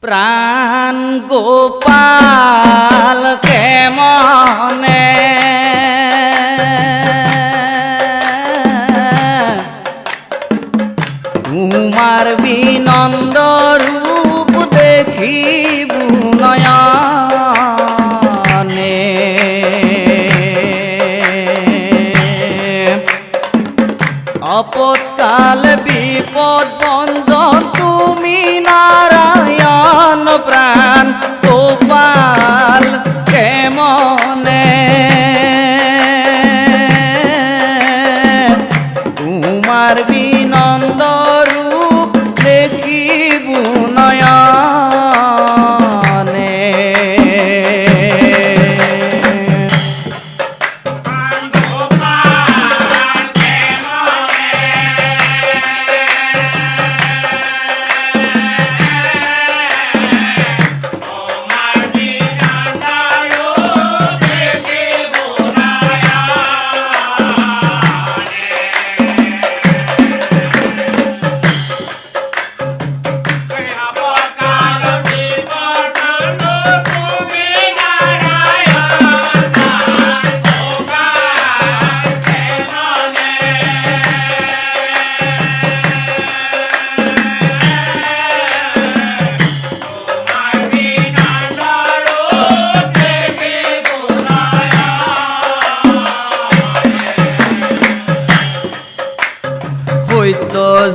প্রাণ গোপাল কেমনে তোমার বিনন্দ রূপ দেখিবু নয়নে আপৎকাল বিপদ ভঞ্জন তুমি নারায়ণ প্রাণ গোপাল কেমনে তোমার বিনন্দ রূপ দেখিবু নয়নে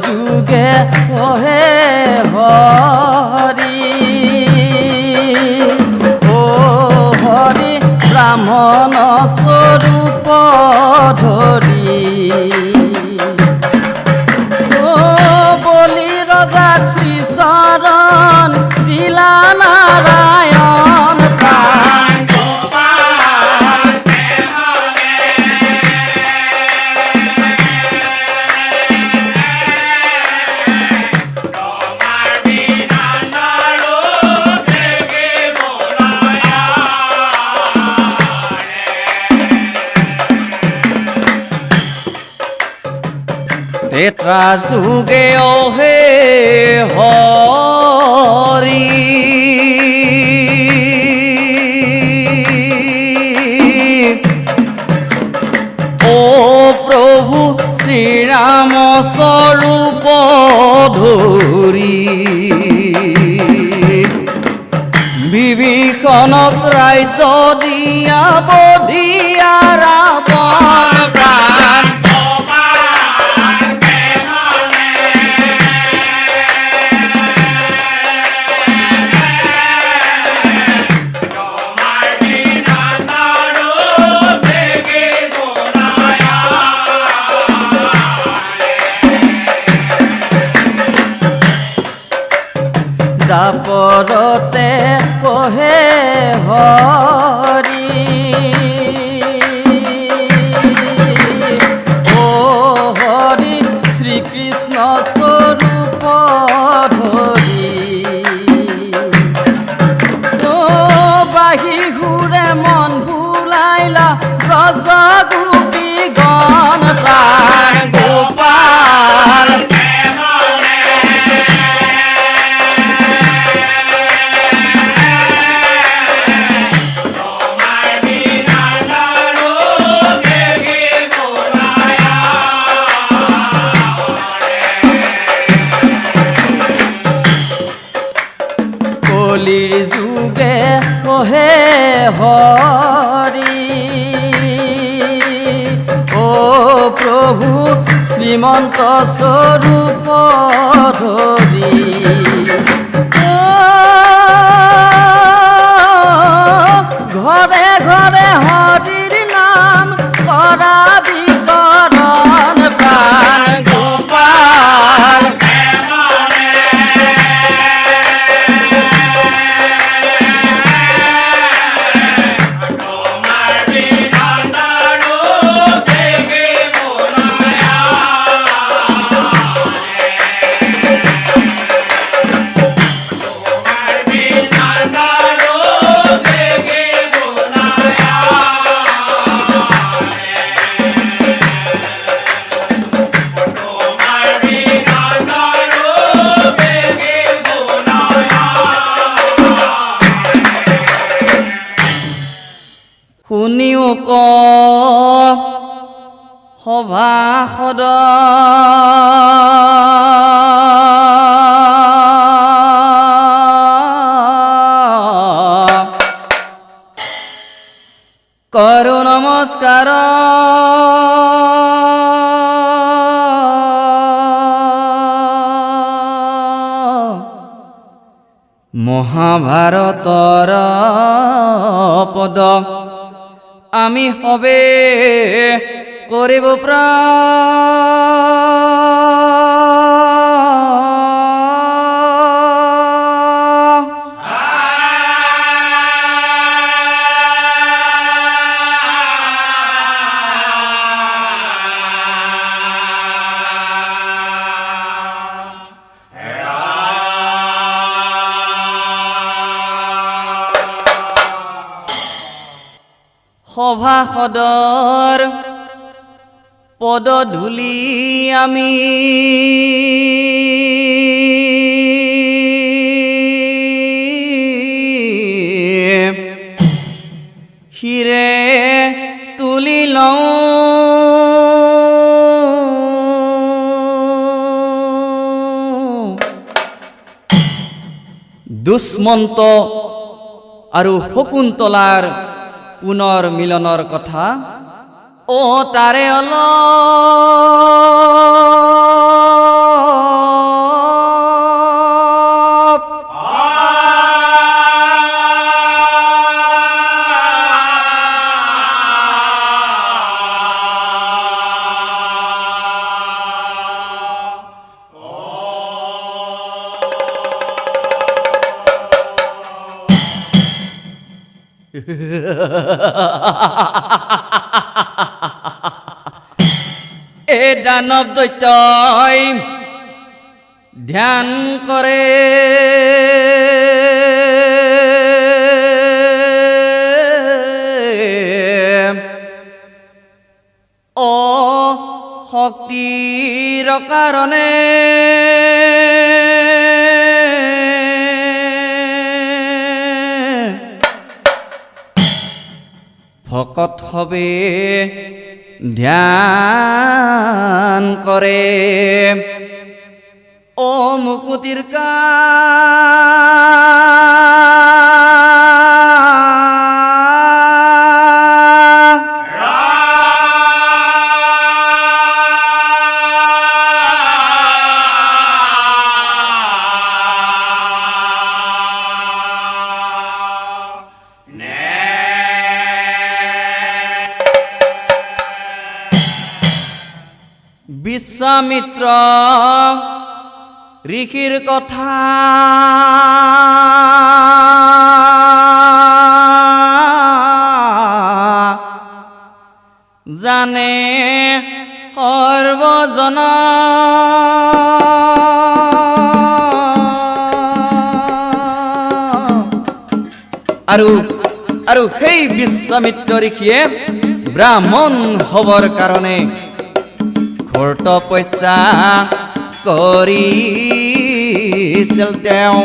যুগে ওহে হরি ও হরি ব্রাহ্মণ স্বরূপ ধরি ও বলি রজাক শ্রী শরণ দিলা নারায়ণ প্রাণ তেত্রা যুগে ওহে হরি ও প্রভু শ্রীরাম স্বরূপ ধরি বিভীষণক রাজ্য দিয়া বধিয়া রাবণ প্রাণ দাপরতে কহে হরি ও হরি শ্রীকৃষ্ণ স্বরূপ ধরি ও বাহি ঘুরে মন ভুলাইলা ব্রজ গোপী গণ প্রাণ গোপাল কলির যুগে ওহে হরি ও প্রভু শ্রীমন্ত স্বরূপ ধরি ঘরে ঘরে হরির নাম করা বিকরণ প্রাণ গোপাল Yeah. সভাসদ করু নমস্কার মহাভারতর পদ আমি হবে করিব সভাসদৰ পদধূলি আমি শিৰে তুলি লওঁ দুষ্মন্ত আৰু শকুন্তলাৰ পুনৰ মিলনৰ কথা ও তাৰে অলপ এ দানৱ দৈত্যই ধ্যান কৰে অ শক্তিৰ কাৰণে ভকত হবে ধ্যান কৰে ও মুকুতিৰ বিশ্বামিত্ৰ ঋষিৰ কথা জানে সৰ্বজনা আৰু সেই বিশ্বামিত্ৰ ঋষিয়ে ব্ৰাহ্মণ হবৰ কাৰণে ঘোৰ তপস্যা কৰিছিল তেওঁ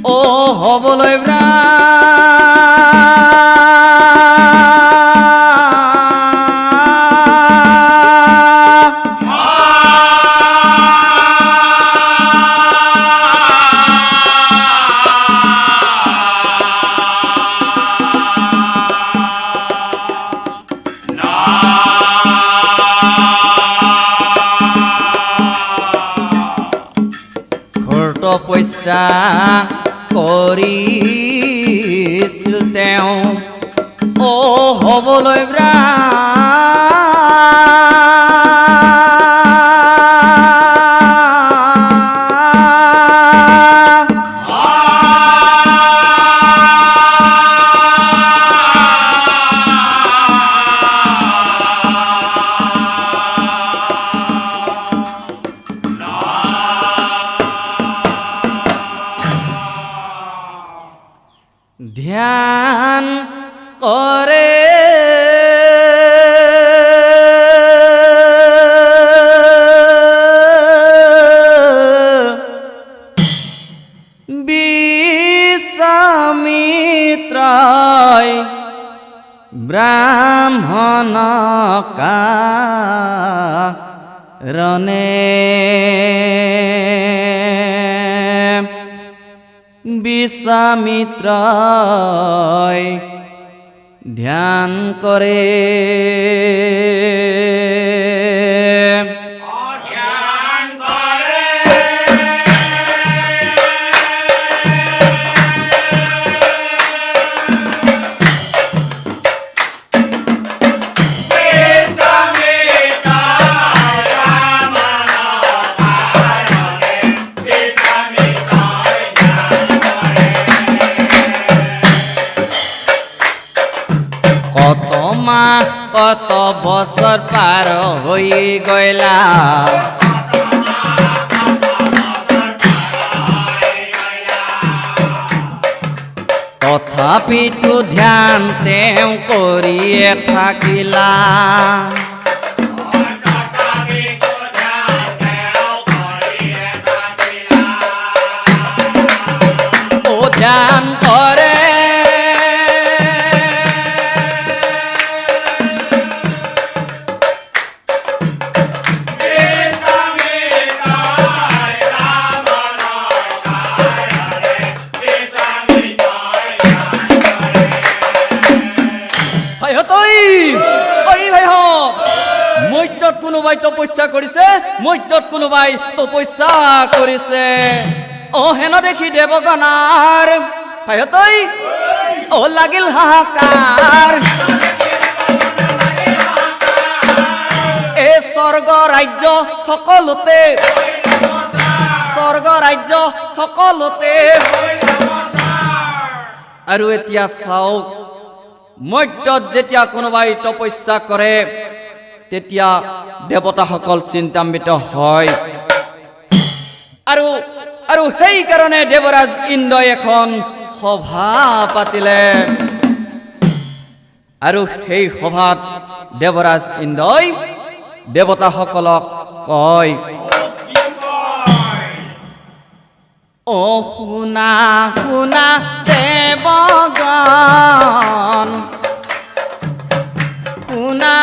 ও হবলৈ তপস্যা কৰিছিল তেওঁ ও হবলৈ ধ্যান কৰে বিশ্বামিত্ৰই ব্ৰাহ্মণ ব্ৰাহ্মণ কাৰণে বিশ্বামিত্ৰই ধ্যান কৰে কত বছৰ পাৰ হয়ে গয়লা তথাপিতো ধ্যান তেওঁ কৰিয়ে থাকিলা ও ধ্যান কৰে কোনোবাই তপস্যা কৰিছে মধ্যত কোনোবাই তপস্যা কৰিছে ও হেন দেখি দেৱগণৰ ভাইতৈ ও লাগিল হাহাকাৰ এই স্বৰ্গ ৰাজ্য সকলোতে আৰু এতিয়া চাওক মধ্যত যেতিয়া কোনোবাই তপস্যা কৰে তেতিয়া দেৱতাসকল চিন্তান্বিত হয় আৰু সেই কাৰণে দেৱৰাজ ইন্দ্ৰই এখন সভা পাতিলে আৰু সেই সভাত দেৱৰাজ ইন্দ্ৰই দেৱতাসকলক কয় ও শুনা শুনা দেৱগণ শুনা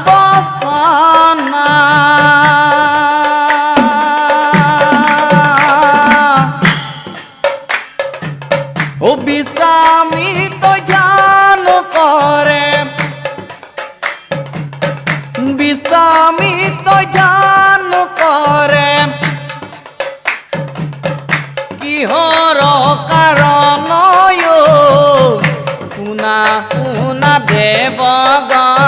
বচনা ও বিশ্বামিত ধ্যান কৰে কিহৰ কাৰণ শুনা শুনা দেৱগণে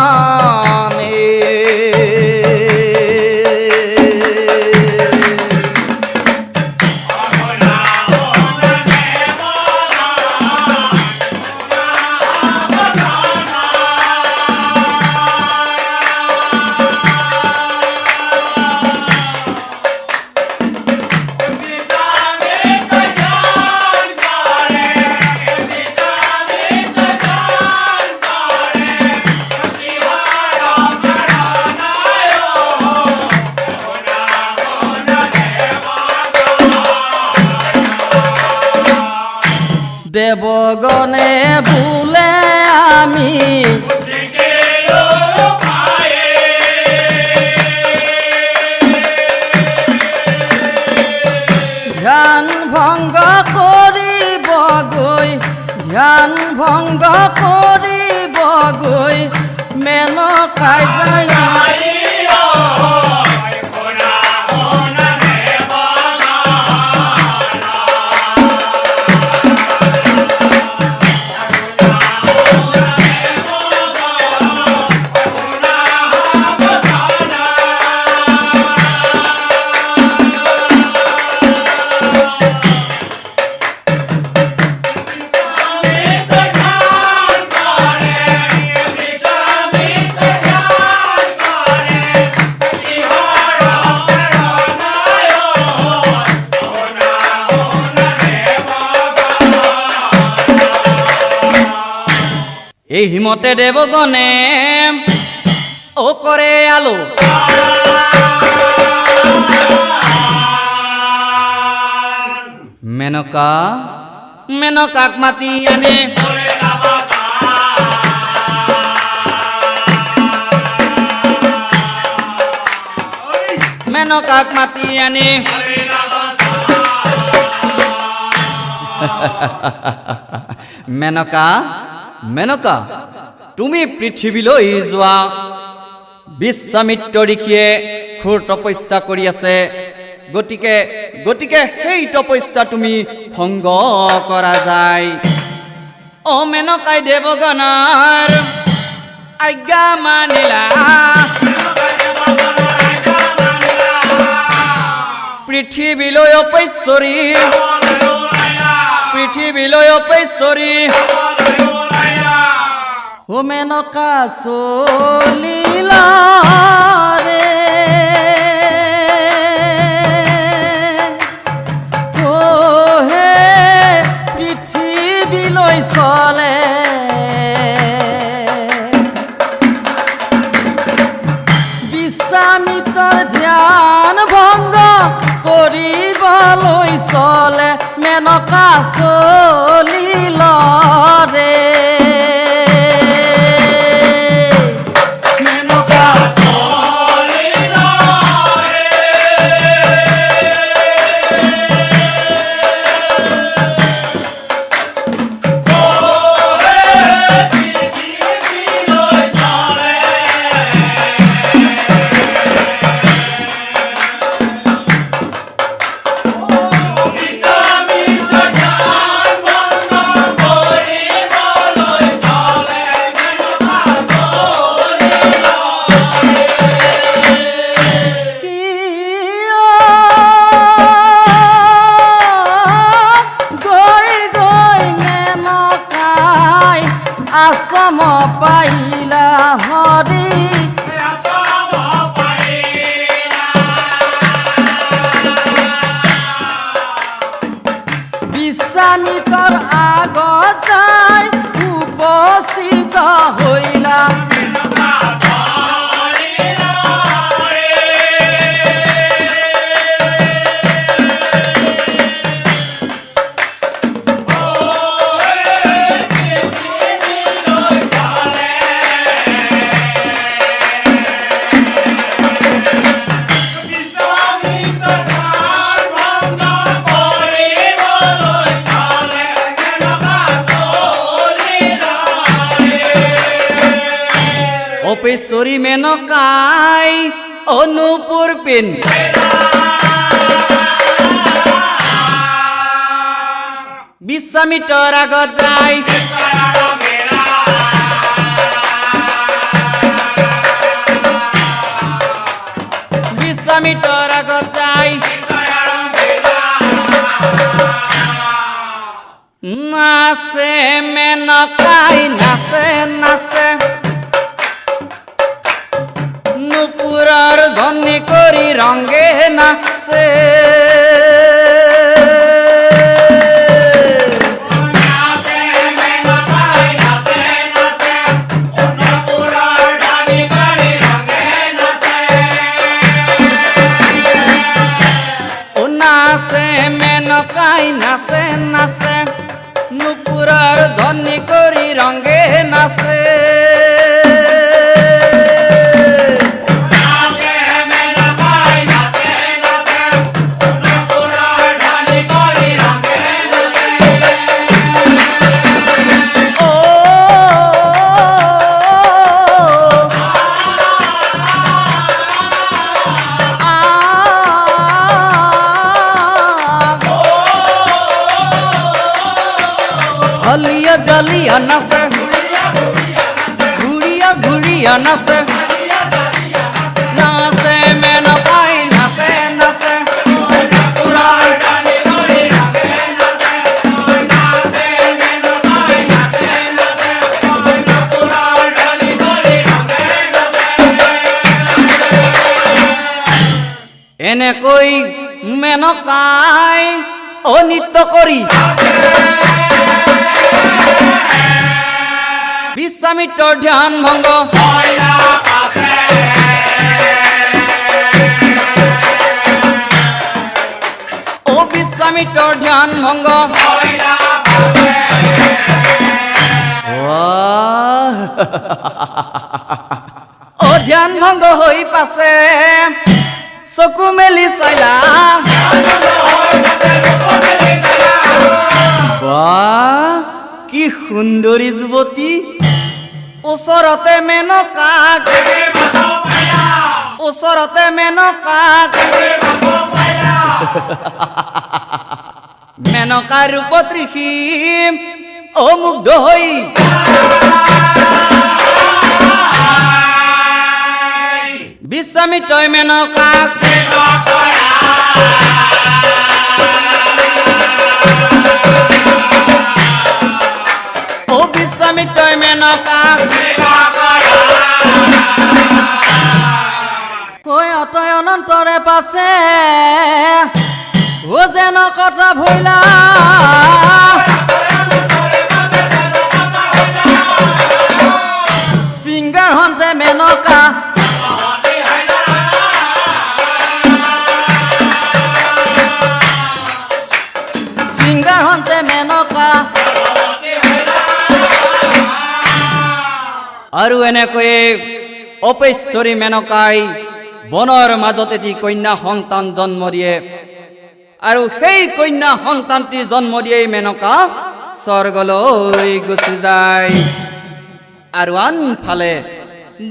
দেৱগণে বোলে আমি ধ্যান ভংগ কৰিবগৈ মেনকাই যায় এই হিমতে দেৱগণে ও কৰে আলো মেনকাক মাতি আনে মেনকাক মাতি আনি মেনকা মেনকা তুমি পৃথিৱীলৈ যোৱা বিশ্বামিত্ৰ ঋষিয়ে ঘোৰ তপস্যা কৰি আছে গতিকে গতিকে সেই তপস্যা তুমি ভংগ কৰা যায় অ মেনকাই দেৱগণৰ আজ্ঞা মানিলা পৃথিৱীলৈ অপেশ্বৰী ও মেনকা চলিলা ৰে ও হে পৃথিৱীলৈ চলে বিশ্বামিত্ৰৰ ধ্যান ভংগ কৰিবলৈ চলে মেনকা চলিল ৰে আশ্ৰম পাইলা হৰি বিশ্বামিত্ৰৰ আগত যাই উপস্থিত হৈলা অপেশ্বৰী মেনকাই অনুপুৰ পিন বিশ্বামিত্ৰৰ আগত যায় বিশ্বামিত্ৰৰ আগত যায় নাচে মেনকাই নাচে নাচে নুপুৰৰ ধনী কৰি ৰংগে নাচে নাচে মেনকাই নাচে নাচে নুপুৰৰ ধনী কৰি ৰংগে নাচে হলিয়া জলিয়া নাচে ঘুৰিয়া ঘুৰিয়া নাচে নাচে মেনকাই নাচে নাচে এনেকৈ মেনকাই অনিত্য কৰি বিশ্বামিত্ৰৰ ধ্যান ভংগ ও বিশ্বামিত্ৰৰ ধ্যান ভংগ ও ধ্যান ভংগ হৈ পাছে চকু মেলি চাইলা বাহ কি সুন্দৰী যুৱতী ওচৰতে মেনকাক ওচৰতে মেনকাক মেনকা ৰূপত ঋষি অমুগ্ধ হৈ বিশ্বামিত্ৰই মেনকাক ও বিশ্বামিত্ৰই মেনকাক হৈ অতয় অনন্তৰে পাছে ও যেন কথা ভৈলা সিংগাৰ হন্তে মেনকা সিংগাৰ হন্তে মেনকা আৰু এনেকৈয়ে অপেশ্বৰী মেনকাই বনৰ মাজত এটি কন্যা সন্তান জন্ম দিয়ে আৰু সেই কন্যা সন্তানটি জন্ম দিয়ে মেনকা স্বৰ্গলৈ গুচি যায় আৰু আনফালে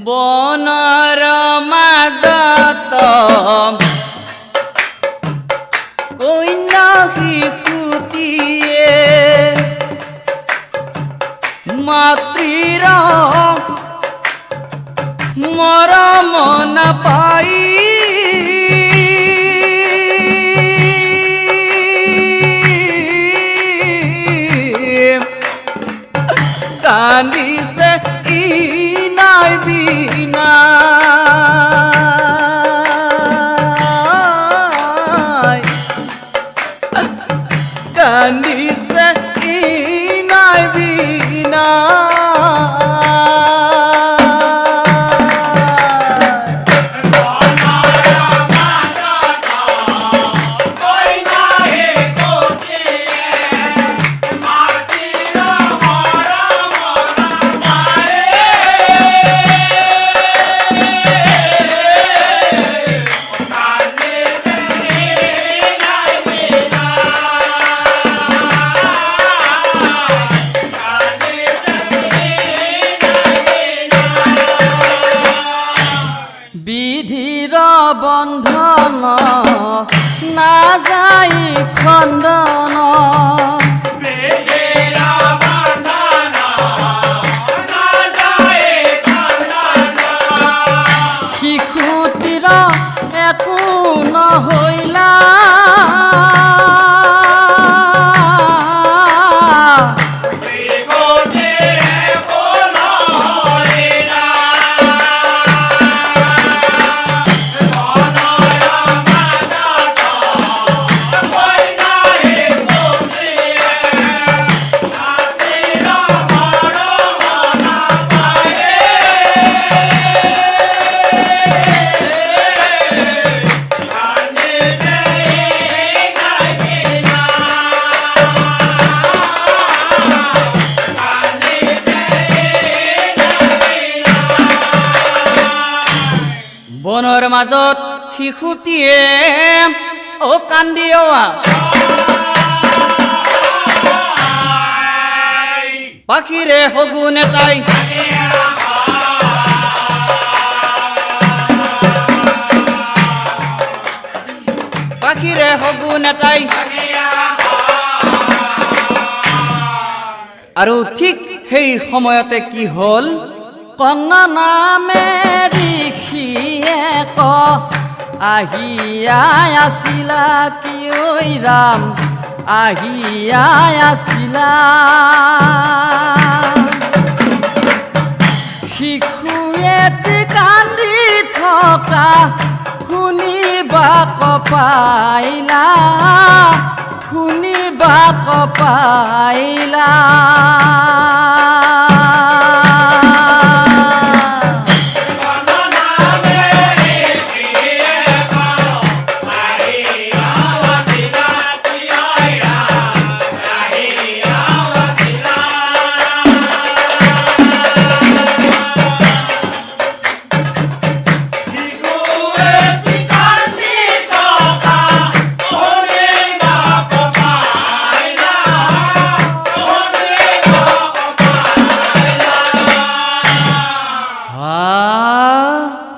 বনৰ মাজত কন্যা শিশুটিয়ে মাতৃৰ মৰম নাপাই কান্দিছে ইনাই বিনা কান্দিছে ইনাই বিনা বিধিৰ বন্ধন নাযাই খণ্ডন শিশুটিৰ একো নহৈলা বনৰ মাজত শিশুটিয়ে ও কান্দিওৱা পাখিৰে হগুন এটাই পাখিৰে হগুন এটাই আৰু ঠিক সেই সময়তে কি হ'ল কন্যা নামে ঋষিয়ে ক আহিয়া আছিলা কি ঐ ৰাম আহিয়া আছিলা শিশুৱে কান্দি থকা শুনিবা কপাইলা শুনিবা কপাইলা Thank you.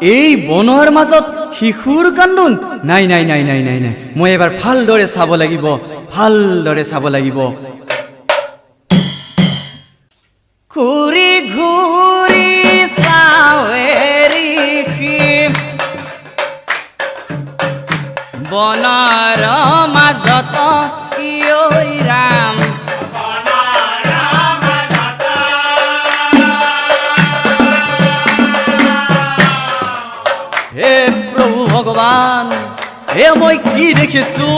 এই বনৰ মাজত শিশুৰ কান্দোন নাই নাই নাই নাই নাই নাই মই এবাৰ ভালদৰে চাব লাগিব ভালদৰে চাব লাগিব ঘূৰি ঘূৰি চাৱেৰি বনৰ মাজত কিয় ৰাম হে প্ৰভু ভগৱান হে মই কি দেখিছো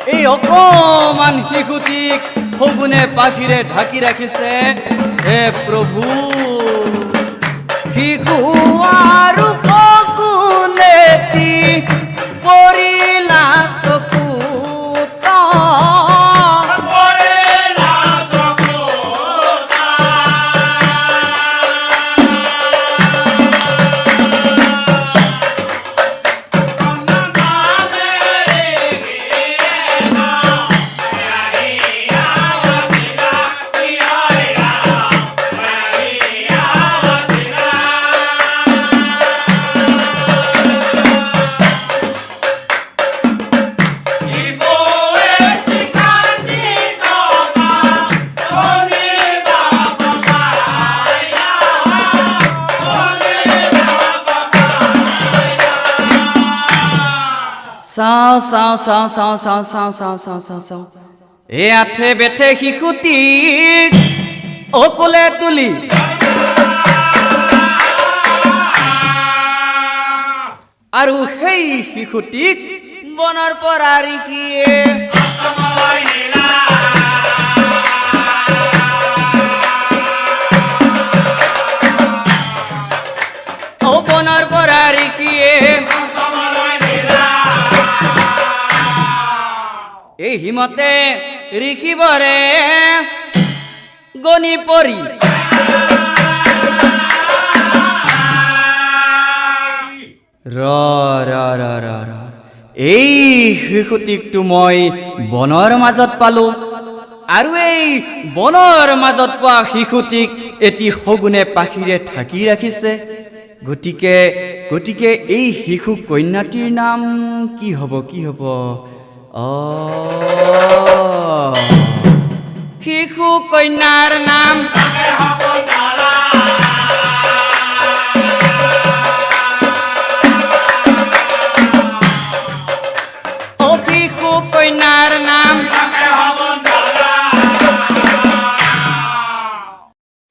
এই অকমান শিশুটিক শগুনে পাখিৰে ঢাকি ৰাখিছে হে প্ৰভু শিশু আৰু শগুনেতি পৰিলা চকুত চাওঁ এ আঠে বেঠে শিশুটিক অকলে তুলি আৰু সেই শিশুটিক বনৰ পৰা ৰিখিয়ে বনৰ পৰা ৰিখিয়ে এই হিমতে ৰিখিবৰে গনি পৰি এই শিশুটিকটো মই বনৰ মাজত পালো আৰু এই বনৰ মাজত পোৱা শিশুটিক এটি শগুনে পাখিৰে ঢাকি ৰাখিছে গতিকে এই শিশু কন্যাটিৰ নাম কি হ'ব শিশু কন্যাৰ নাম শিশু কন্যাৰ নাম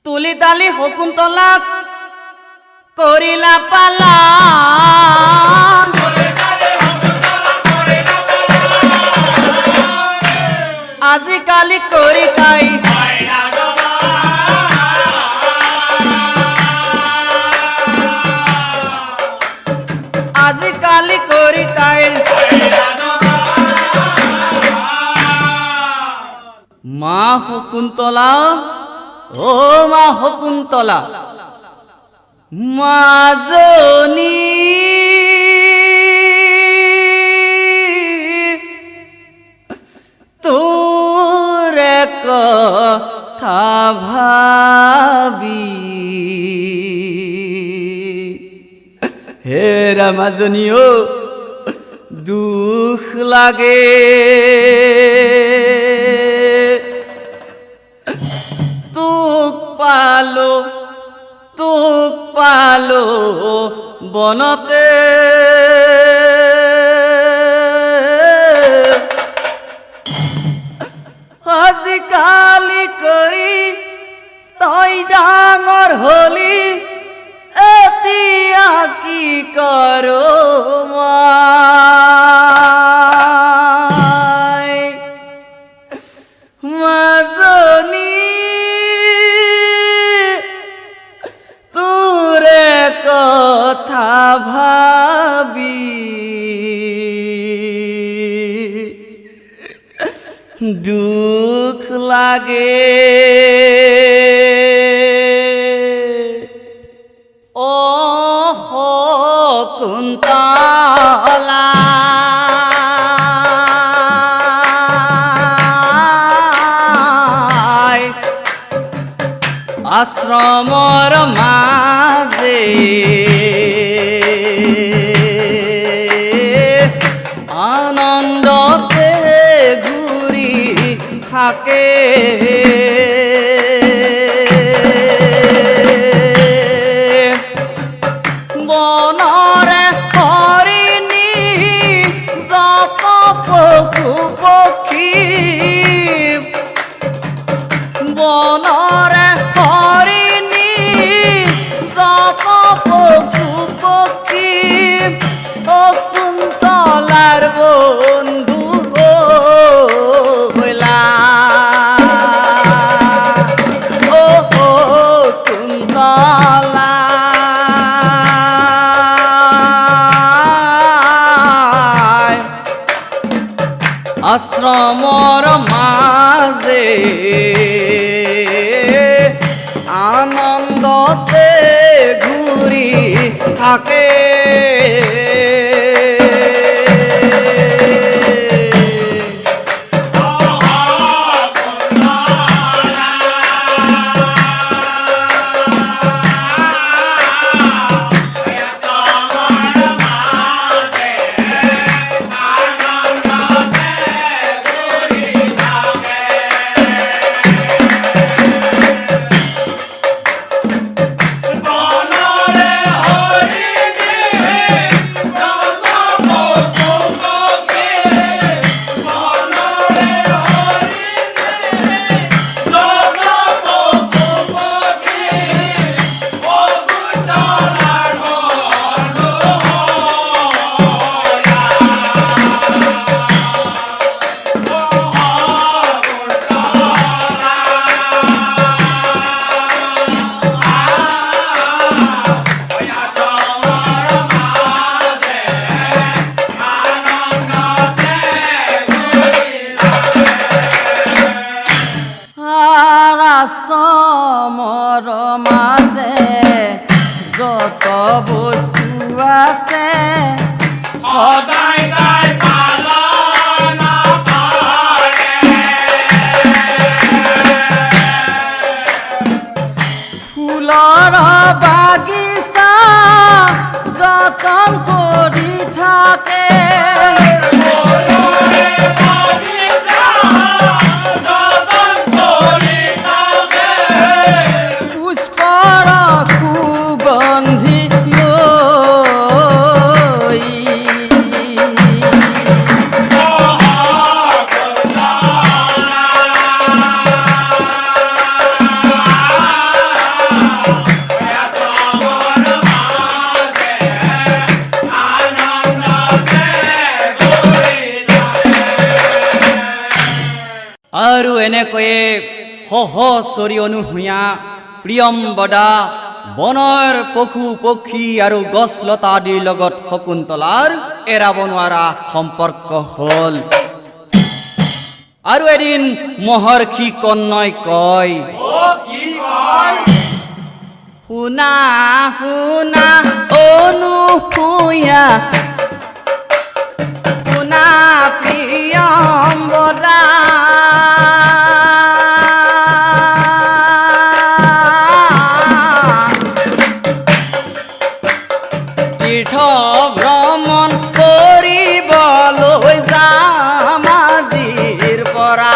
তুলি তালি শকুন্তলাক কৰিলা পালা আজিকালি কৰি তাই মা শকুন্তলা ও মা শকুন্তলা মাজনী তোৰে কথা ভাবি হেৰা মাজনী ও দুখ লাগে তোক পালো বনতে আজিকালি কৰি তই ডাঙৰ হলি এতিয়া কি কৰো মাজনী তোৰে কথা ভাবি দুখ লাগে ও শকুন্তলা আশ্ৰমৰ মাজে থাকে বনৰে হৰিণী যত পশু পক্ষী বনৰে হৰিণী যত পশু পক্ষী শকুন্তলাৰ বন্ধু হলা ও শকুন্তলা আশ্ৰমৰ মাজে আনন্দতে ঘূৰি থাকে আশ্ৰমৰ মাজে যত বস্তু আছে সদায় তাই পালন কৰে ফুলৰ বাগিচা যতন কৰি থাকে আৰু এনেকৈয়ে সহচৰী অনুসূয়া প্ৰিয়ম্বদা বনৰ পশু পক্ষী আৰু গছ লতা আদিৰ লগত শকুন্তলাৰ এৰাব নোৱাৰা সম্পৰ্ক হ'ল আৰু এদিন মহৰ্ষি কণ্যই কয় শুনা শুনা অনুসূয়া শুনা প্ৰিয়ম্বদা তীৰ্থ ভ্ৰমণ কৰিবলৈ যাম আজিৰ পৰা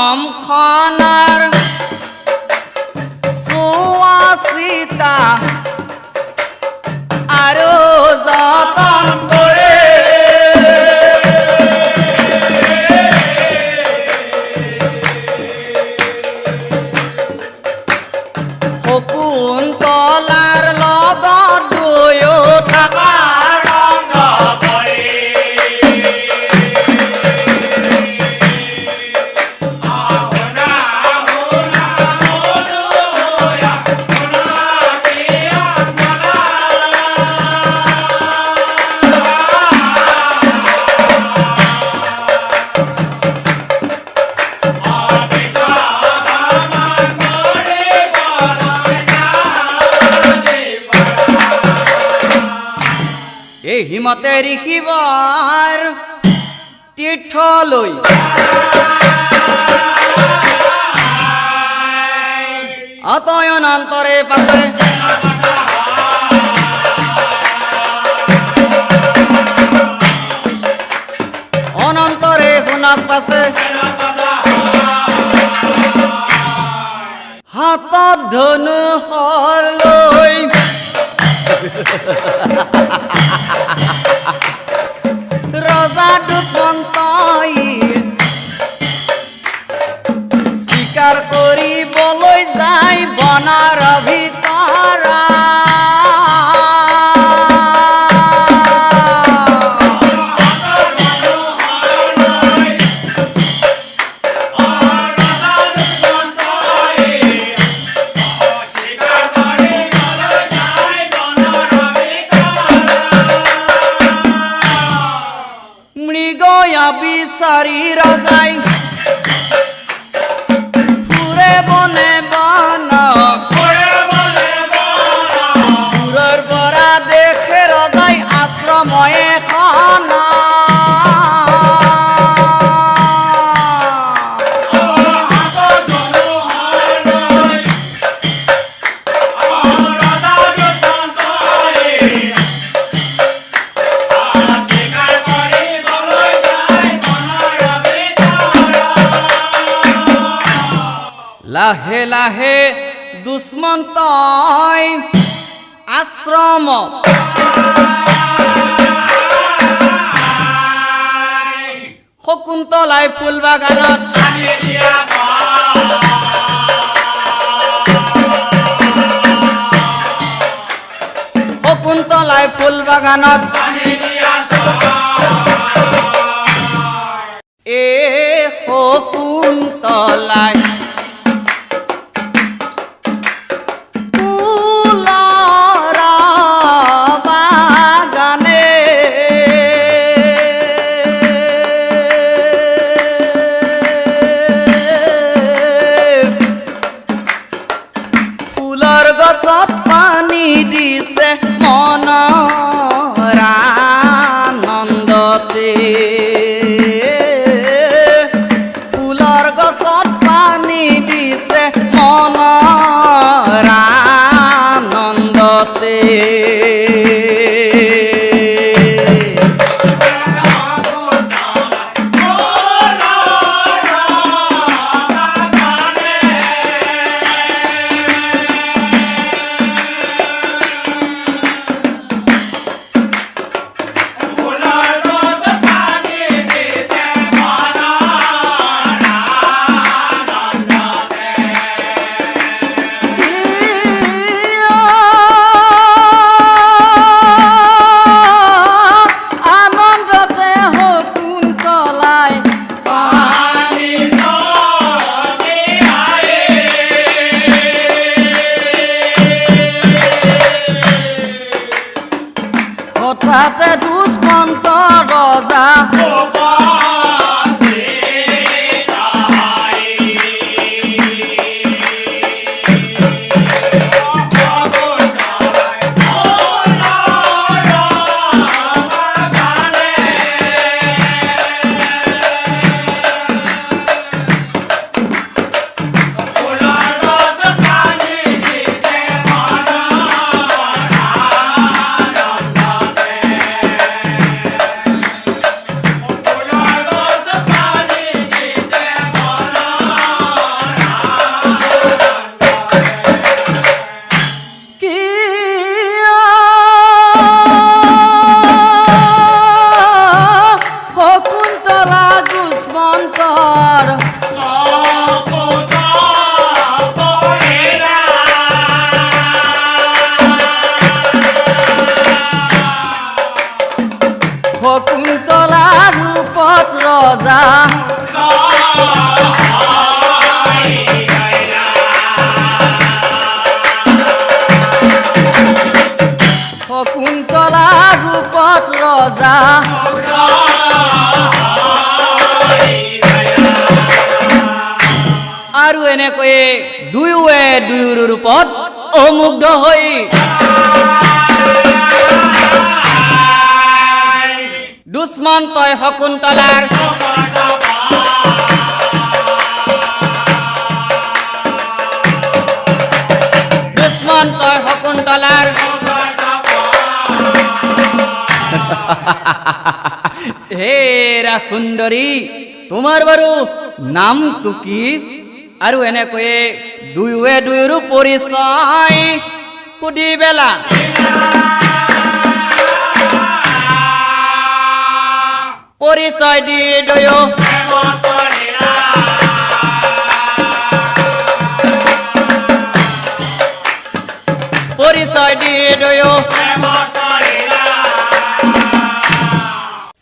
আশ্ৰমখনৰ চোৱা-চিতা আৰু যতন কৰে শকুন্তলাৰ লগত দুয়ো থকা ৰংগ কৰে এই হিমতে ঋষিবৰ তীৰ্থলৈ অতয়ন অন্তৰে পাছে অনন্তৰে শুনক পাছে হাতত ধনু লৈ ৰজা দুষ্মন্তই স্বীকাৰ কৰিবলৈ যায় বনৰ ভিতৰত বিচাৰি ৰজাই ফুৰে বনে বন দূৰৰ পৰা দেখে ৰজাই আশ্ৰম এখন লাহে লাহে দুষ্মন্তই আশ্ৰম শকুন্তলাই ফুল বাগানত শকুন্তলাই ফুল বাগানত শকুন্তলাই গছত পানী দিছে মনৰ আনন্দতে ফুলৰ গছত পানী দিছে মনৰ আনন্দতে হঠাতে দুষ্মন্ত ৰজা শকুন্তলা ৰূপত ৰজা শকুন্তলা ৰূপত ৰজা আৰু এনেকৈয়ে দুয়োৱে দুয়োৰ ৰূপত অমুগ্ধ হৈ দুশ্মন তই শকুন্তলাৰ দুশ্মন তই শকুন্তলাৰ হেৰা সুন্দৰী তোমাৰ বাৰু নামটো কি আৰু এনেকৈয়ে দুয়োৱে দুয়োৰো পৰিচয় সুধি বেলা পৰিচয় দি দুয়ো পৰিচয় দি দুয়ো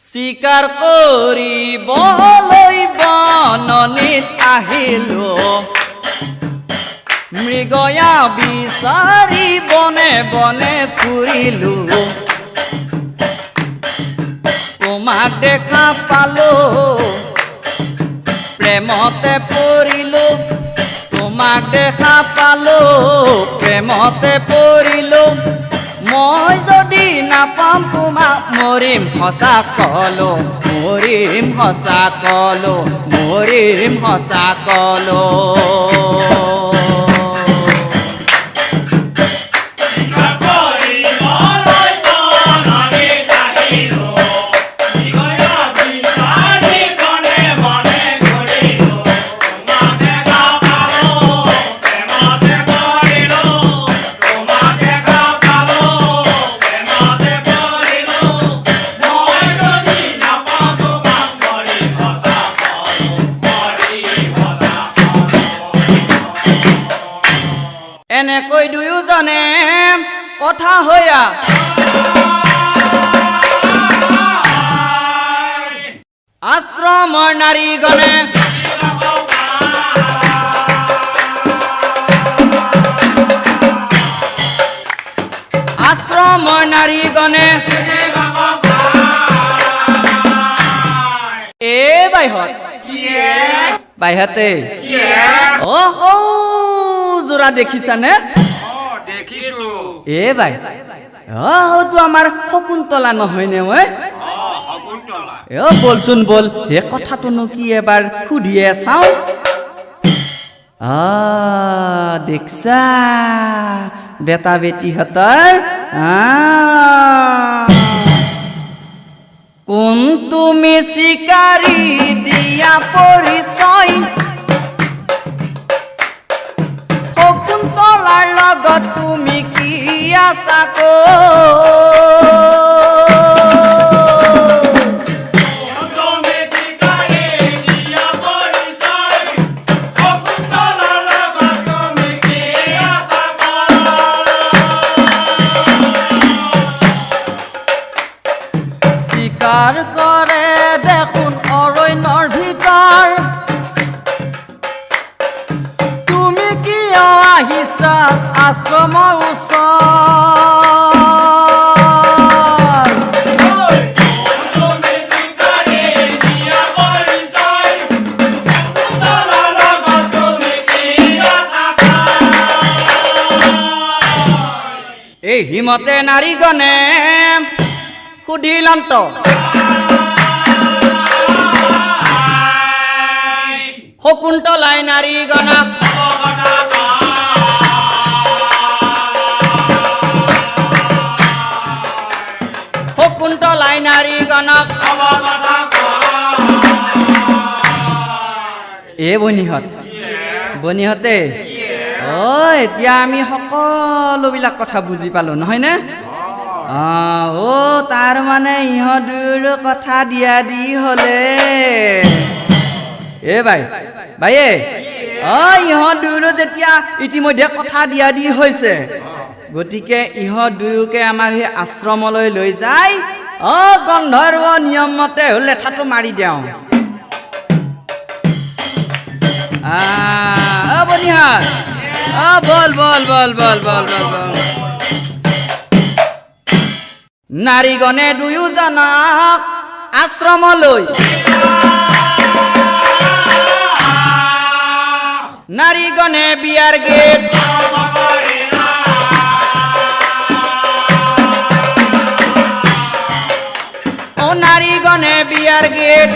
স্বীকাৰ কৰিবলৈ বননিত আহিলো মৃগয়া বিচাৰি বনে বনে ফুৰিলো তোমাক দেখা পালো প্ৰেমতে পৰিলো তোমাক দেখা পালো প্ৰেমতে পৰিলো মই যদি নাপাম তোমাক মৰিম সঁচা কলো মৰিম সঁচা কলো মৰিম সঁচা কলো এনেকৈ দুয়োজনে কথা হৈয়া আশ্ৰমৰ নাৰীগণে আশ্ৰমৰ নাৰীগণে বাইহত বাইহতে জোৰা দেখিছানে বাই তো আমাৰ শকুন্তলা নহয়নে মই বলচোন বল হে কথাটোনো কি এবাৰ সুধিয়ে চাওঁ দেখছা বেটা বেটিহঁতৰ কোন তুমি চিকাৰী দিয়া পৰিচয় শকুন্তলাৰ লগত তুমি কি আছা স্বীকাৰ কৰে দেখোন অৰণ্যৰ ভিতৰ তুমি কিয় আহিছা আশ্ৰমৰ এই হিমতে নাৰীগণে সুধিলাম তো শকুন্তলাই নাৰীগণক শকুন্তলাই নাৰীগণক বনিহঁতে এতিয়া আমি সকলোবিলাক কথা বুজি পালো নহয়নে তাৰ মানে ইহঁত দুয়োৰো কথা দিয়া দি হলে বাইয়ে ইহঁত দুয়োৰো যেতিয়া ইতিমধ্যে কথা দিয়া দি হৈছে গতিকে ইহঁত দুয়োকে আমাৰ সেই আশ্ৰমলৈ লৈ যায় গন্ধৰ্ব নিয়ম মতে লেঠাটো মাৰি দিওঁ বনিহাত বল বল বল বল বল বল বল নাৰীগণে দুয়োজনক আশ্ৰমলৈ নাৰীগণে বিয়াৰ গীত ও নাৰীগণে বিয়াৰ গীত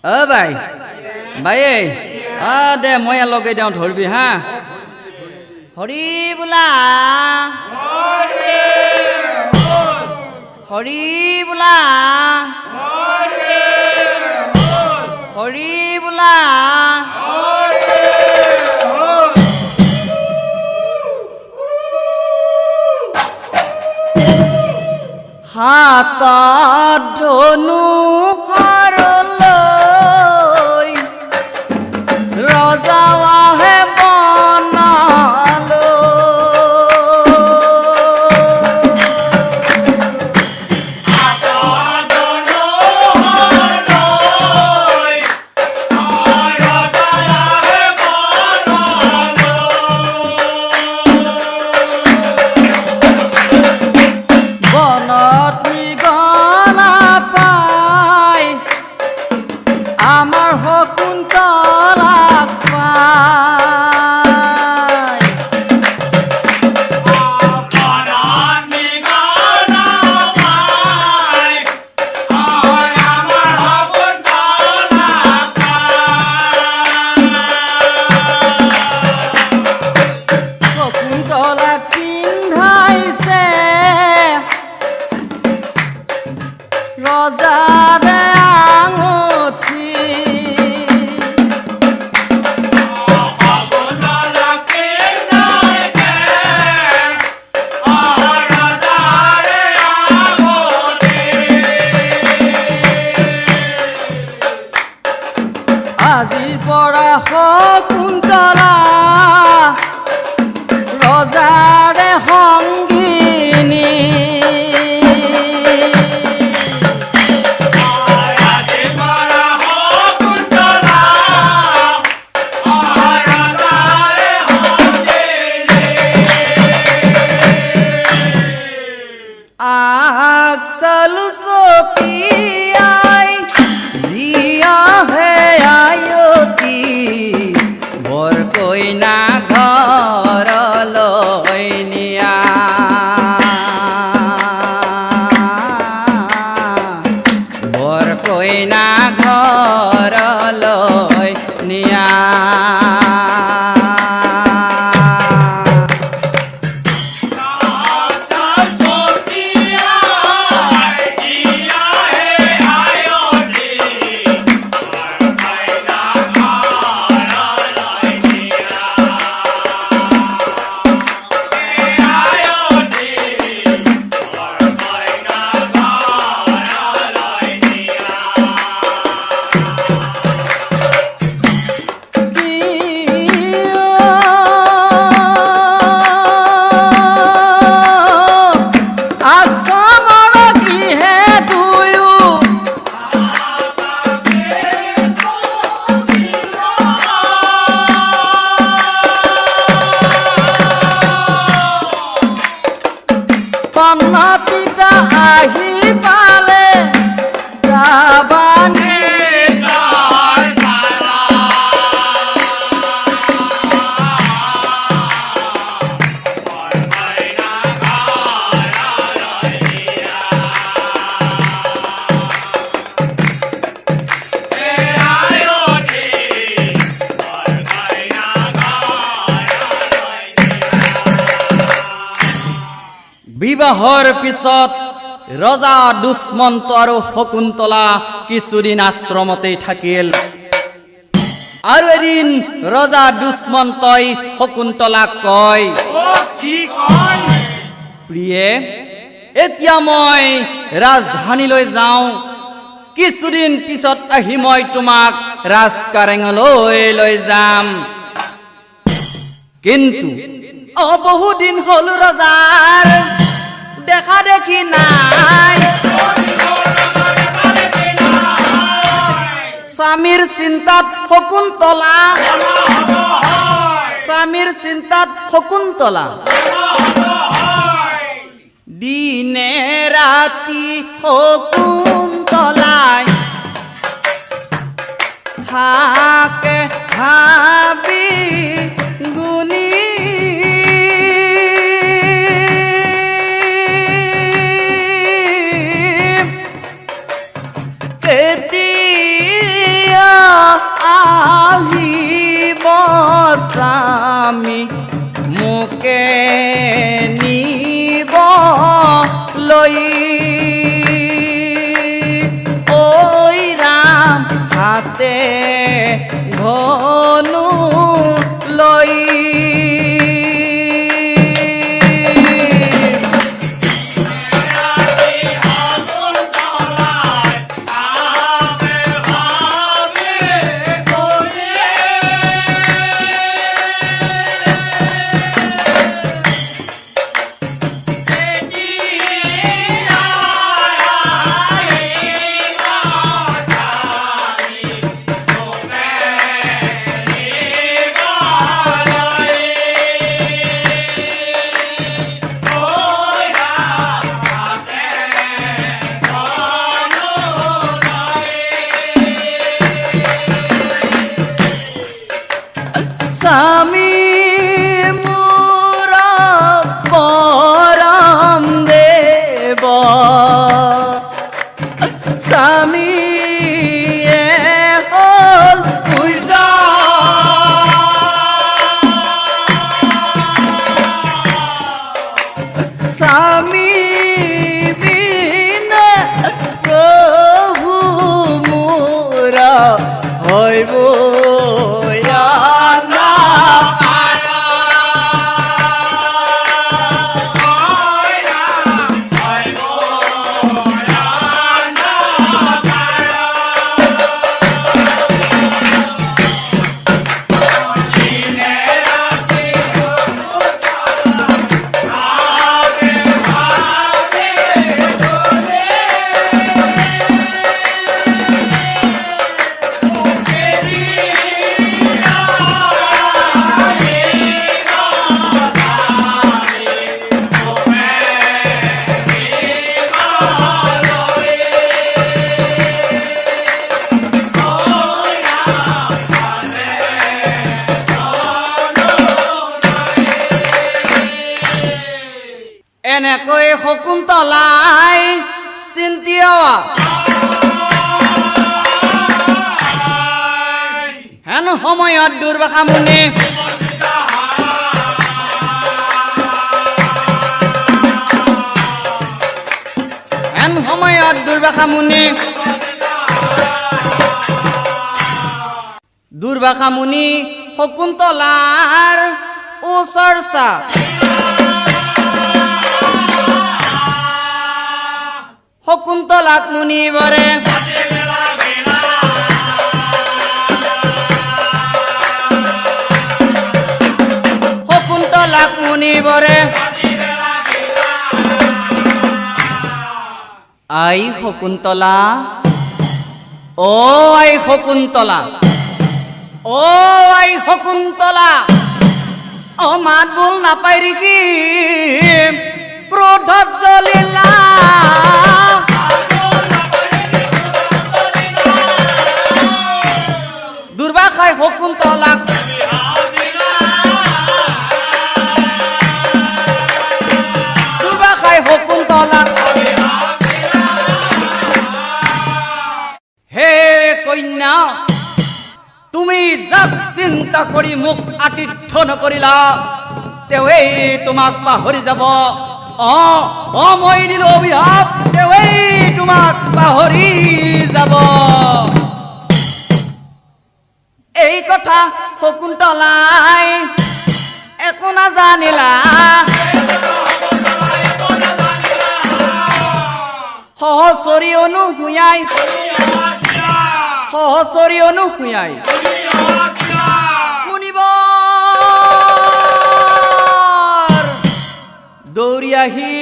ও ভাই ভাই দে মই লগে দিওঁ ধৰবি হা হৰি বোলা হৰি বোলা হৰি বোলা হাতত ধনু লৈ ৰজাৱাহে বনালো আমাৰ শকুন্তলাক পাই শকুন্তলাক পিন্ধাইছে ৰজাৰে আঙুঠি আজিৰ পৰা শকুন্তলা ৰজাৰে সংগিনী আকসালু সতিয়াই দিয়া হে আয়তি বৰ কইনা ঘৰলৈ নিয়া বৰ কইনা ঘৰলৈ নিয়া কন্যা পিতা আহি পালে যাবানি বিবাহৰ পিছত ৰজা দুষ্মন্ত আৰু শকুন্তলা কিছুদিন আশ্ৰমতেই থাকিল আৰু এদিন ৰজা দুষ্মন্তই শকুন্তলাক কয় প্ৰিয়ে এতিয়া মই ৰাজধানীলৈ যাওঁ কিছুদিন পিছত আহি মই তোমাক ৰাজকাৰেঙলৈ লৈ যাম কিন্তু বহুদিন হল ৰজাৰ দেখা দেখি নাই স্বামীৰ চিন্তাত শকুন্তলা দিনে ৰাতি শকুন্তলাই থাকে ভাবি গুণী লৈ ঐ ৰাম হাতে ধনু লৈ স্বামী মোৰ পৰম দেৱ স্বামীয়ে হ'ল পূজা স্বামী বিনে প্ৰভু মোৰ হৈব এনেকৈ শকুন্তলাই চিন্তিয়া হেন সময়ত দুৰ্বাসা মুনি দুৰ্বাসা মুনি শকুন্তলাৰ ওচৰচা শকুন্তলাক মুনিবৰে আই শকুন্তলা ও আই শকুন্তলা ও আই শকুন্তলা ও মাত বোল নাপাই ৰিকি ক্ৰোধত জ্বলিলা দুৰ্বাসাই শকুন্তলাক হে কন্যা তুমি যাক চিন্তা কৰি মোক আতিথ্য নকৰিলা তেৱেই তোমাক পাহৰি যাব মই দিলো অভিশাপ তেৱেই তোমাক পাহৰি যাব এই কথা শকুন্তলাই একো নাজানিলা সহচৰী অনুসূয়াই শুনিব দৌৰি আহি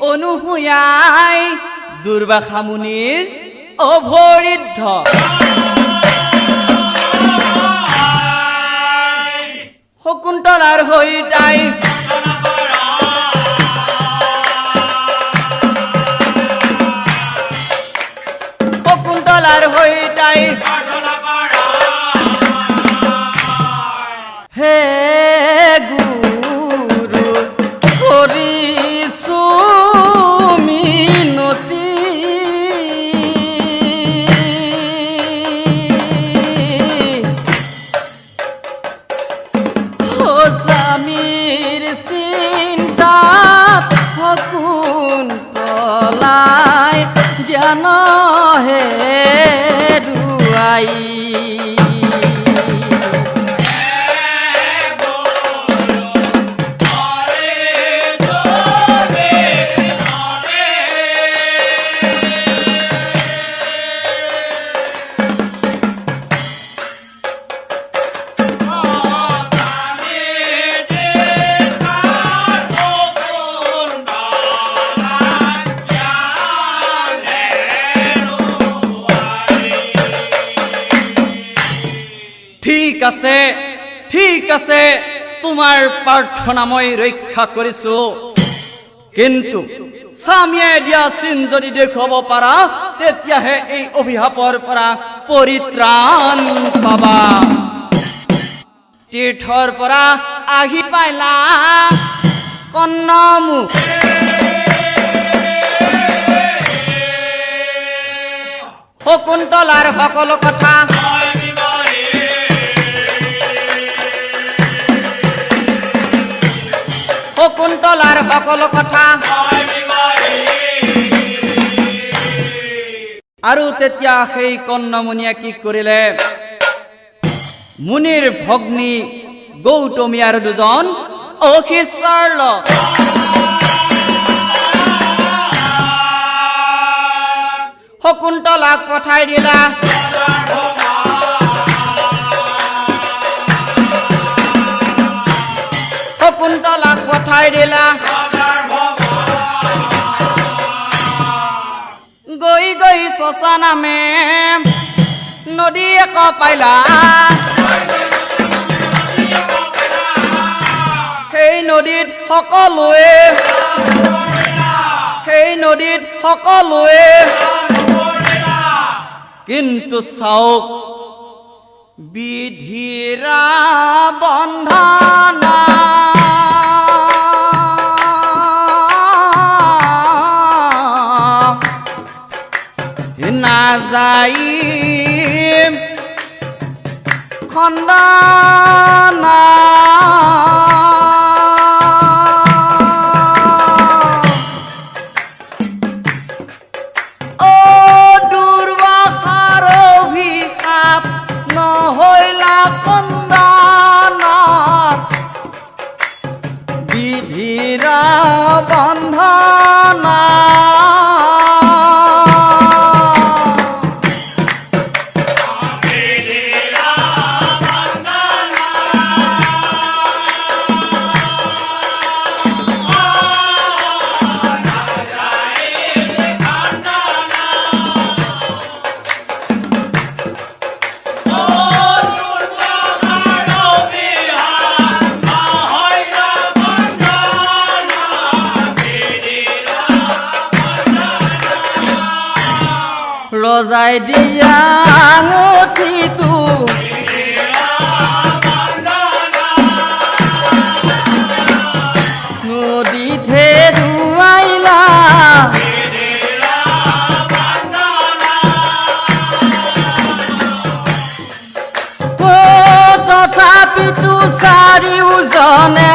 অনুসূয়াই দুৰ্বাসা মুনিৰ অভৰিদ্ধ শকুন্তলাৰ হৈ তাই হে গুৰু কৰিছো মিনতি স্বামীৰ চিন্তাত শকুন্তলা নাই জ্ঞান হেৰুৱাই ঠিক আছে তোমাৰ প্ৰাৰ্থনা মই ৰক্ষা কৰিছো কিন্তু স্বামীয়ে দিয়া চিন যদি দেখুৱাব পাৰা তেতিয়াহে এই অভিশাপৰ পৰা পৰিত্ৰাণ পাবা তীৰ্থৰ পৰা আহি পাইলা কন্নমুখ শকুন্তলাৰ সকলো কথা শকুন্তলাৰ সকলো কথা আৰু তেতিয়া সেই কন্নমুনিয়ে কি কৰিলে মুনিৰ ভগ্নী গৌতমী আৰু দুজন অখিচৰ শকুন্তলাক পঠাই দিলা শকুন্তলাক পঠাই দিলা গৈ গৈ শশা নামে নদী এক পাইলা সেই নদীত সকলোৱে কিন্তু চাওক বিধিৰা বন্ধনা নাযাই খণ্ডনা ৰজাই দিয়া আঙুঠিটো নদীতে ডুবাইলা তথাপিতো চাৰিওজনে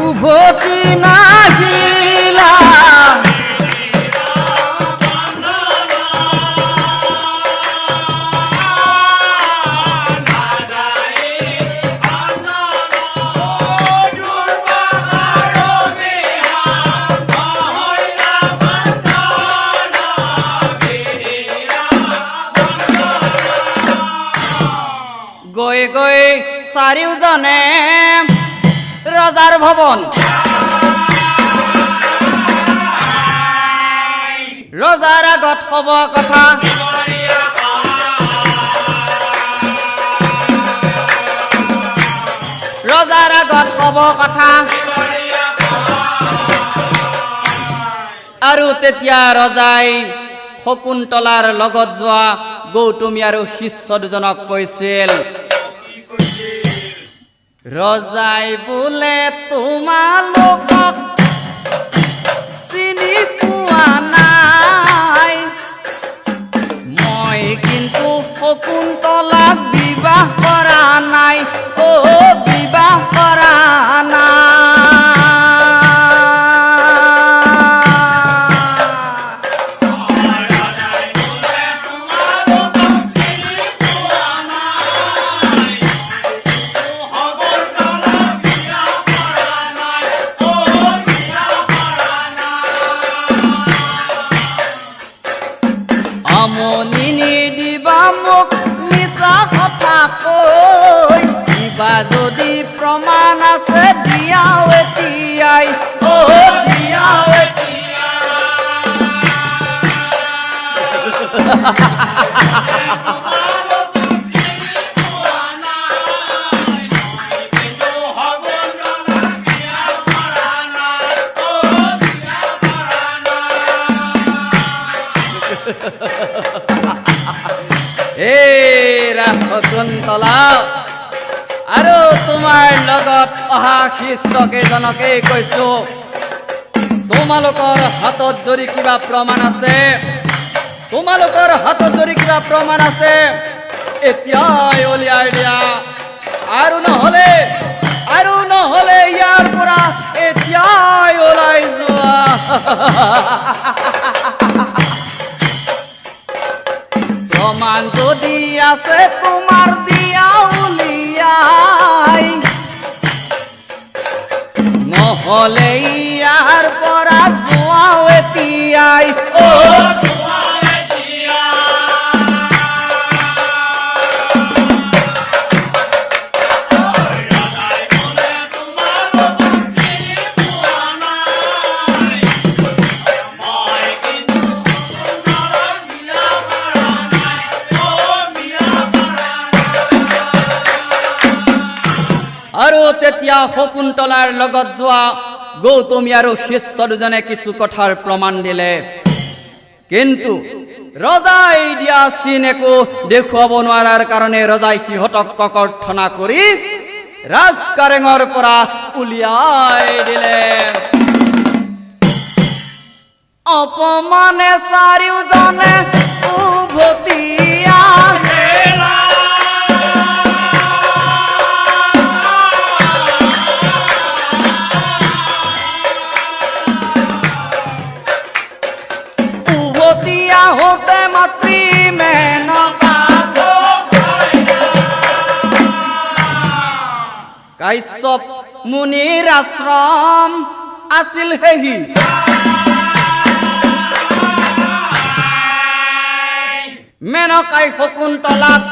উভতি নাহিলা গৈ চাৰিওজনে ৰজাৰ ভৱন ৰজাৰ আগত ক'ব কথা ৰজাৰ আগত ক'ব কথা আৰু তেতিয়া ৰজাই শকুন্তলাৰ লগত যোৱা গৌতমী আৰু শিষ্য দুজনক কৈছিল ৰজাই বোলে তোমালোকক চিনি পোৱা নাই মই কিন্তু শকুন্তলাক বিবাহ কৰা নাই বিবাহ কৰা নাই শকুন্তলা আৰু তোমাৰ লগত অহা শিষ্যকেইজনকে কৈছো, তোমালোকৰ হাতত যদি কিবা প্ৰমাণ আছে, তোমালোকৰ হাতত যদি কিবা প্ৰমাণ আছে এতিয়াই উলিয়াই দিয়া, আৰু নহ'লে ইয়াৰ পৰা এতিয়াই ওলাই যোৱা। প্ৰমাণ যদি আছে তোমাৰ দিয়া উলিয়াই, নহ'লে ইয়াৰ পৰা যোৱা এতিয়াই। আৰু তেতিয়া শকুন্তলাৰ লগত যোৱা গৌতমী আৰু শিষ্য দুজনে কিছু কথাৰ প্ৰমাণ দিলে, কিন্তু ৰজাই দিয়া চিন একো দেখুৱাব নোৱাৰাৰ কাৰণে ৰজাই সিহঁতক ককৰ্থনা কৰি ৰাজকাৰেঙৰ পৰা উলিয়াই দিলে। অপমানে চাৰিওজনে উভতিয়া হতে মাতৃ মেনকা কাশ্যপ মুনিৰ আশ্ৰম আছিল হেহি, মেনকাই শকুন্তলাক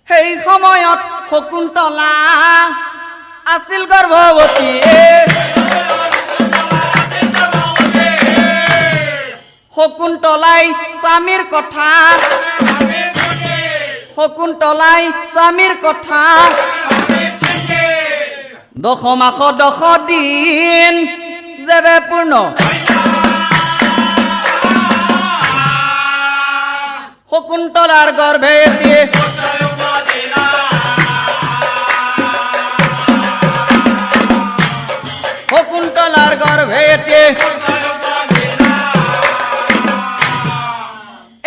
সেই সময়ত শকুন্তলা আছিল গৰ্ভৱতী। শকুন্তলাই স্বামীৰ কথা 10 মাস 10 দিন যেবে পূৰ্ণ, শকুন্তলাৰ গৰ্ভে দিয়ে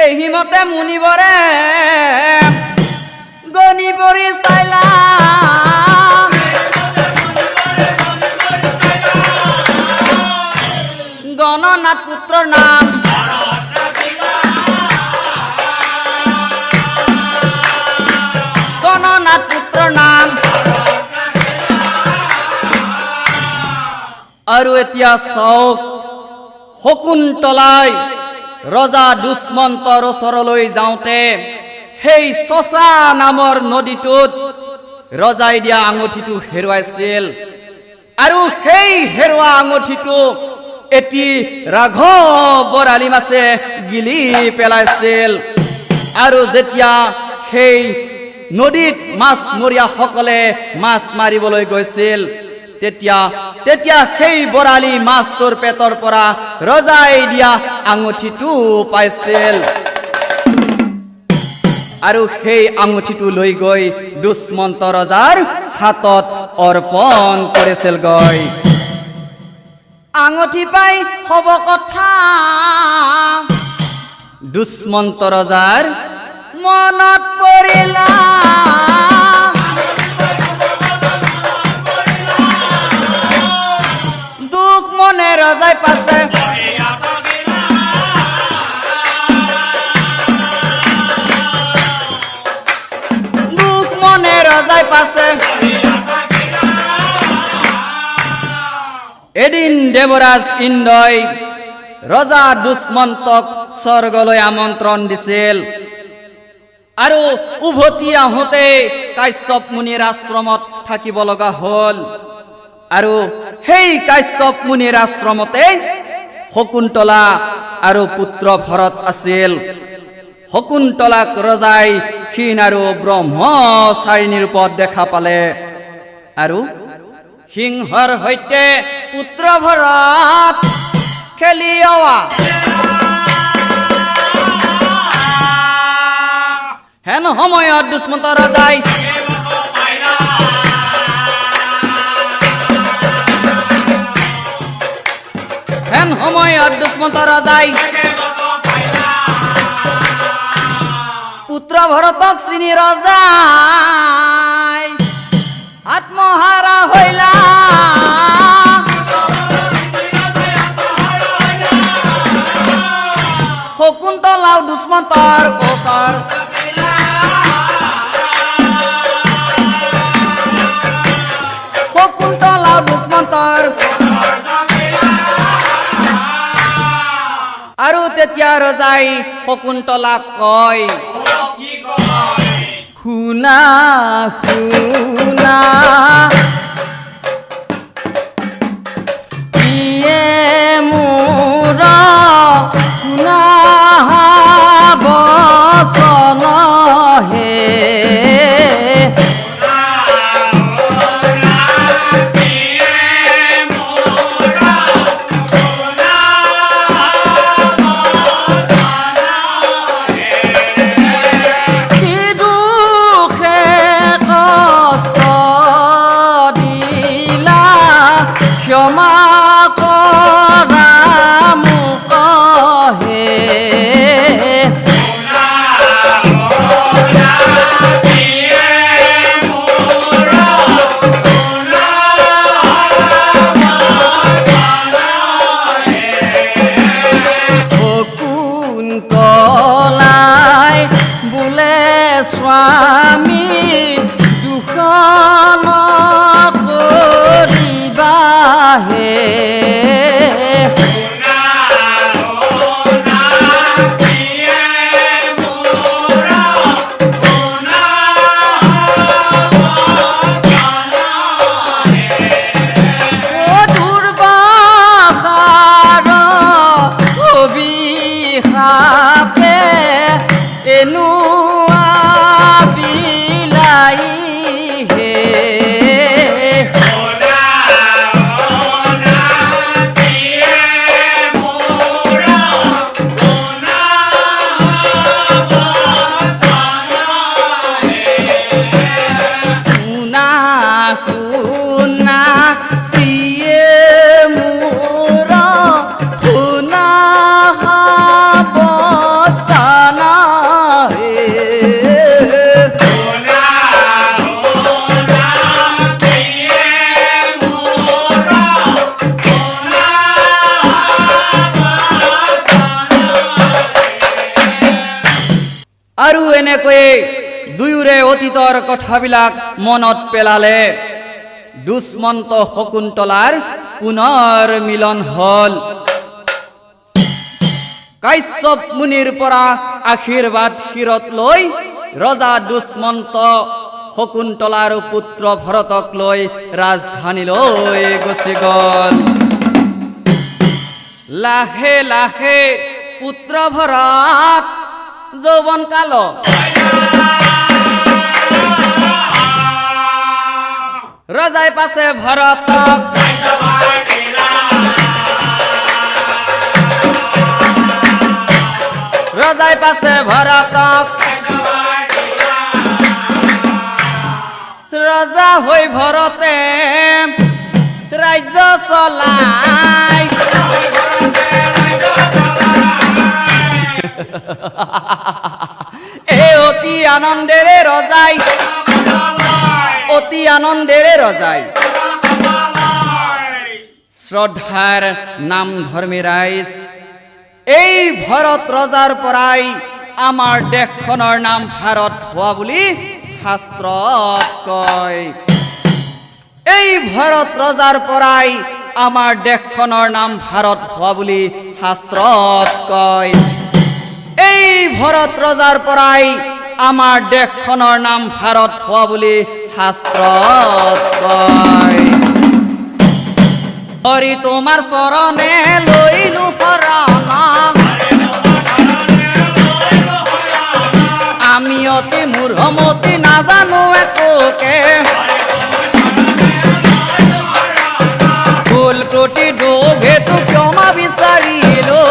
এহিমতে মুনিবৰে গণিবৰি চাইলা, গণনাথ পুত্ৰৰ নাম আৰু এতিয়া চাওক, শকুন্তলাই ৰজা দুষ্মন্তৰ ওচৰলৈ যাওঁতে সেই চচা নামৰ নদীটোত ৰজাই দিয়া আঙঠিটো হেৰুৱাইছিল, আৰু সেই হেৰুৱা আঙঠিটো এটি ৰাঘৱ বৰালি মাছে গিলি পেলাইছিল। আৰু যেতিয়া সেই নদীত মাছমৰীয়াসকলে মাছ মাৰিবলৈ গৈছিল, তেতিয়া সেই বৰালি মাছটোৰ পেটৰ পৰা ৰজাই দিয়া আঙঠিটো পাইছিল, আৰু সেই আঙঠিটো লৈ গৈ দুষ্মন্ত ৰজাৰ হাতত অৰ্পণ কৰিছিল। গৈ আঙঠি পাই হব কথা দুষ্মন্ত ৰজাৰ মনত পৰিলা, দুখ মনে ৰজাই পাছে এদিন দেৱৰাজ ইন্দ্ৰই ৰজা দুষ্মন্তক স্বৰ্গলৈ আমন্ত্ৰণ দিছিল, আৰু উভতি আহোঁতে কাশ্যপ মুনিৰ আশ্ৰমত থাকিব লগা হ'ল। আৰু সেই কাশ্যপ মুনিৰ আশ্ৰমতে শকুন্তলা আৰু পুত্ৰ ভৰত আছিল। শকুন্তলাক ৰজাই ক্ষীণ আৰু ব্ৰহ্মচাৰিণীৰ ৰূপত দেখা পালে আৰু সিংহৰ সৈতে পুত্ৰ ভৰত খেলি অৱা হেন সময়ত দুষ্মন্ত ৰজাই পুত্ৰ ভৰতক চিনি ৰজাই আত্মহাৰা হইলা শকুন্তলাও দুষ্মন্তৰ ওচৰ চাপিলা শকুন্তলাও দুষ্মন্তৰ আৰু তেতিয়া ৰজাই শকুন্তলাক কয় শুনা শুনা ইয়ে মোৰ শুনা বচন হে স্বামী দুখন কৰিবাহে দুৰ্বাসাৰ অভিশাপে এনো আৰু এনেকৈ দুয়োৰে অতীতৰ কথাবিলাক মনত পেলালে দুষ্মন্ত শকুন্তলাৰ পুনৰ মিলন হল কাশ্যপ মুনিৰ পৰা আশীৰ্বাদ শিৰত লৈ ৰজা দুষ্মন্ত শকুন্তলাৰ পুত্ৰ ভৰতক লৈ ৰাজধানীলৈ গুচি গল লাহে লাহে পুত্ৰ ভৰত যৌৱন কাল ৰজাই পাছে ভৰতক ৰজা হৈ ভৰতে ৰাজ্য চলাই অতি আনন্দেৰে ৰজাই শ্ৰদ্ধাৰ নাম ধৰ্মী ৰাইজ এই ভৰত ৰজাৰ পৰাই আমাৰ দেশখনৰ নাম ভাৰত হোৱা বুলি শাস্ত্ৰত কয় এই ভৰত ৰজাৰ পৰাই আমাৰ দেশখনৰ নাম ভাৰত হোৱা বুলি শাস্ত্ৰত কয় এই ভৰত ৰজাৰ পৰাই আমাৰ দেশখনৰ নাম ভাৰত হোৱা বুলি শাস্ত্ৰত কয় হৰি তোমাৰ চৰণে লৈলো শৰণ আমি নিয়তি মোৰ সমতি নাজানো একোকে ভুল ত্ৰুটি দোষ হেতু ক্ষমা বিচাৰিলো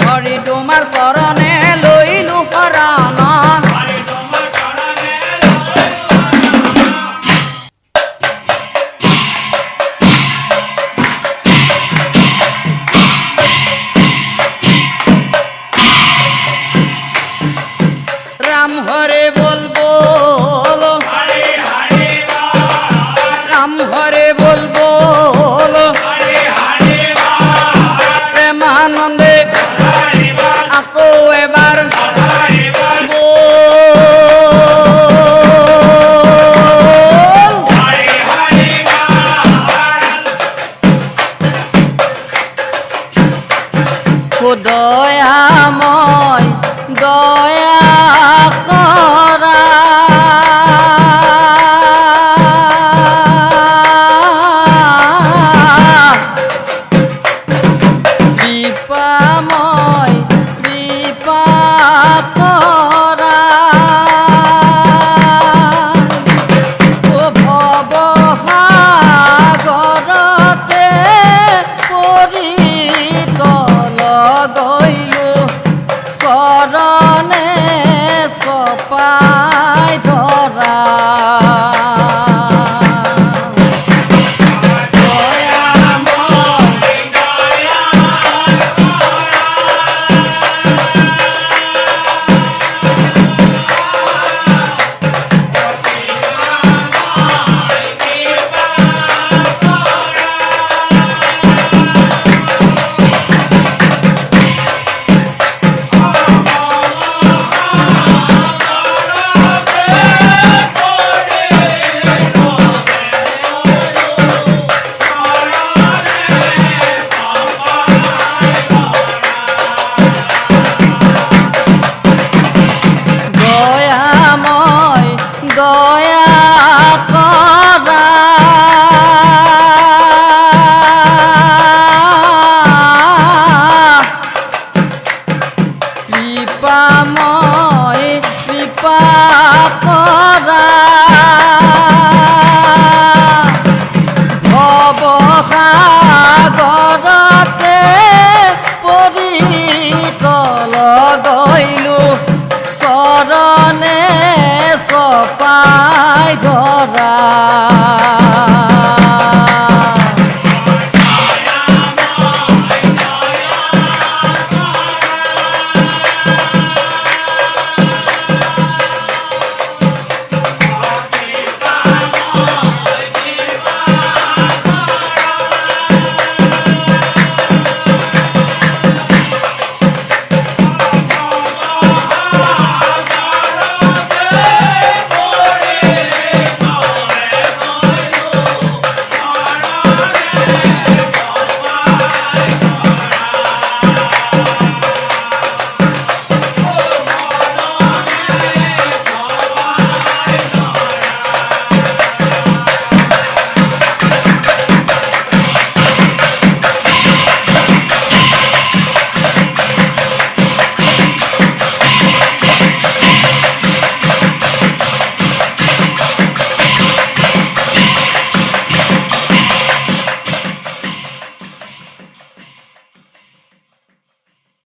হৰি তোমাৰ চৰণে লৈলো শৰণ ৰাম হৰে বল বল ৰাম হৰে বল বল প্ৰেমানন্দে আকৌ এবাৰ দয়াময় দয়া কৰা কৃপাময় কৃপা কৰা ও ভৱ সাগৰতে পৰি তল গৈলো চৰণে চপাই ধৰা দয়াময় দয়া কৰা কৃপাময়